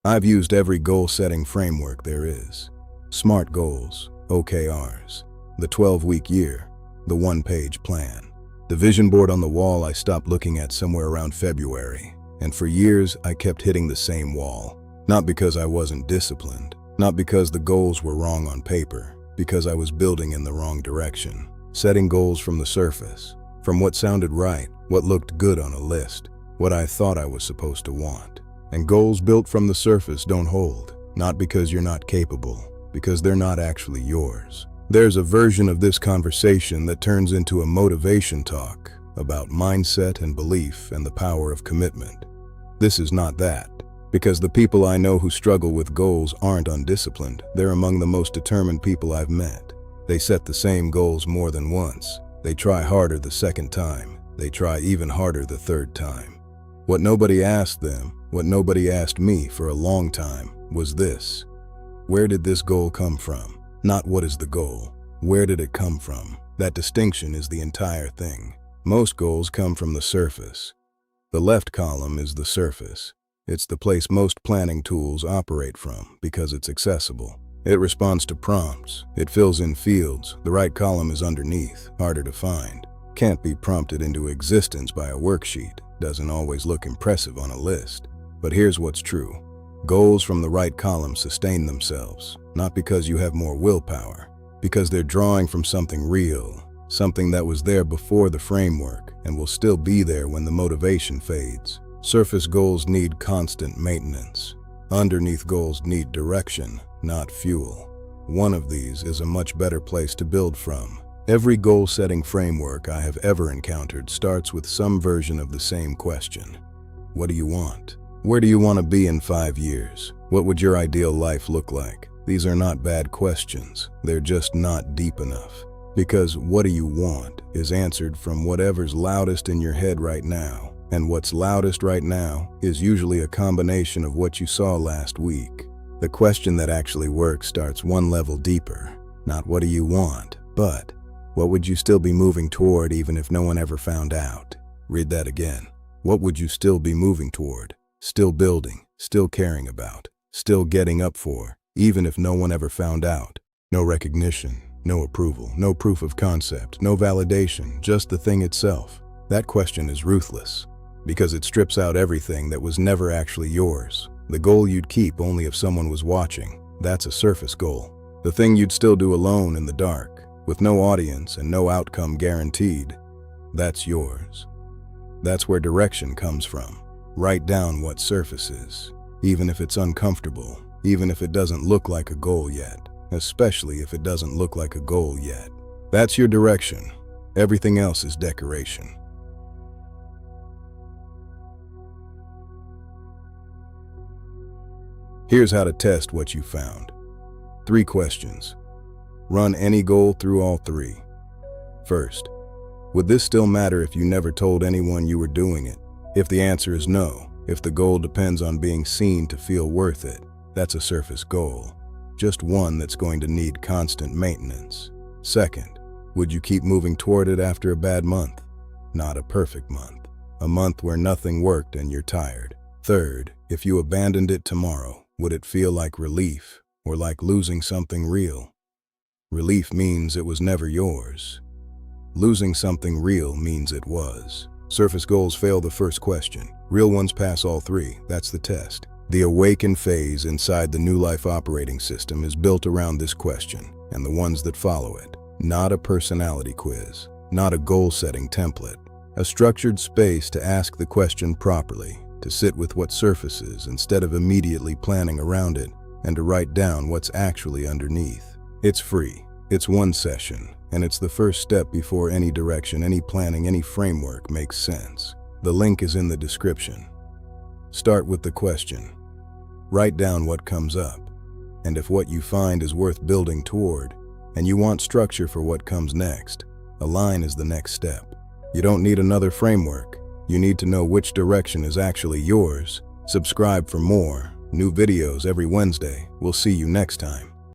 I've used every goal-setting framework there is. SMART goals, OKRs, the 12-week year, the one-page plan. The vision board on the wall I stopped looking at somewhere around February, and for years I kept hitting the same wall. Not because I wasn't disciplined, not because the goals were wrong on paper, because I was building in the wrong direction. Setting goals from the surface, from what sounded right, what looked good on a list, what I thought I was supposed to want. And goals built from the surface don't hold, not because you're not capable, because they're not actually yours. There's a version of this conversation that turns into a motivation talk about mindset and belief and the power of commitment. This is not that, because the people I know who struggle with goals aren't undisciplined. They're among the most determined people I've met. They set the same goals more than once. They try harder the second time. They try even harder the third time. What nobody asked them, what nobody asked me for a long time, was this. Where did this goal come from? Not what is the goal. Where did it come from? That distinction is the entire thing. Most goals come from the surface. The left column is the surface. It's the place most planning tools operate from because it's accessible. It responds to prompts. It fills in fields. The right column is underneath, harder to find. Can't be prompted into existence by a worksheet. Doesn't always look impressive on a list. But here's what's true. Goals from the right column sustain themselves, not because you have more willpower, because they're drawing from something real, something that was there before the framework and will still be there when the motivation fades. Surface goals need constant maintenance. Underneath goals need direction, not fuel. One of these is a much better place to build from. Every goal-setting framework I have ever encountered starts with some version of the same question. What do you want? Where do you want to be in 5 years? What would your ideal life look like? These are not bad questions. They're just not deep enough. Because what do you want is answered from whatever's loudest in your head right now. And what's loudest right now is usually a combination of what you saw last week. The question that actually works starts one level deeper. Not what do you want, but what would you still be moving toward even if no one ever found out? Read that again. What would you still be moving toward? Still building, still caring about, still getting up for, even if no one ever found out. No recognition, no approval, no proof of concept, no validation, just the thing itself. That question is ruthless, because it strips out everything that was never actually yours. The goal you'd keep only if someone was watching, that's a surface goal. The thing you'd still do alone in the dark, with no audience and no outcome guaranteed, that's yours. That's where direction comes from. Write down what surface is, even if it's uncomfortable, even if it doesn't look like a goal yet, especially if it doesn't look like a goal yet. That's your direction. Everything else is decoration. Here's how to test what you found. 3 questions. Run any goal through all 3. First, would this still matter if you never told anyone you were doing it? If the answer is no, if the goal depends on being seen to feel worth it, that's a surface goal. Just one that's going to need constant maintenance. Second, would you keep moving toward it after a bad month? Not a perfect month. A month where nothing worked and you're tired. Third, if you abandoned it tomorrow, would it feel like relief or like losing something real? Relief means it was never yours. Losing something real means it was. Surface goals fail the first question. Real ones pass all 3. That's the test. The Awaken phase inside the New Life operating system is built around this question and the ones that follow it. Not a personality quiz, not a goal-setting template. A structured space to ask the question properly, to sit with what surfaces instead of immediately planning around it, and to write down what's actually underneath. It's free. It's one session, and it's the first step before any direction, any planning, any framework makes sense. The link is in the description. Start with the question. Write down what comes up, and if what you find is worth building toward, and you want structure for what comes next, align is the next step. You don't need another framework. You need to know which direction is actually yours. Subscribe for more. New videos every Wednesday. We'll see you next time.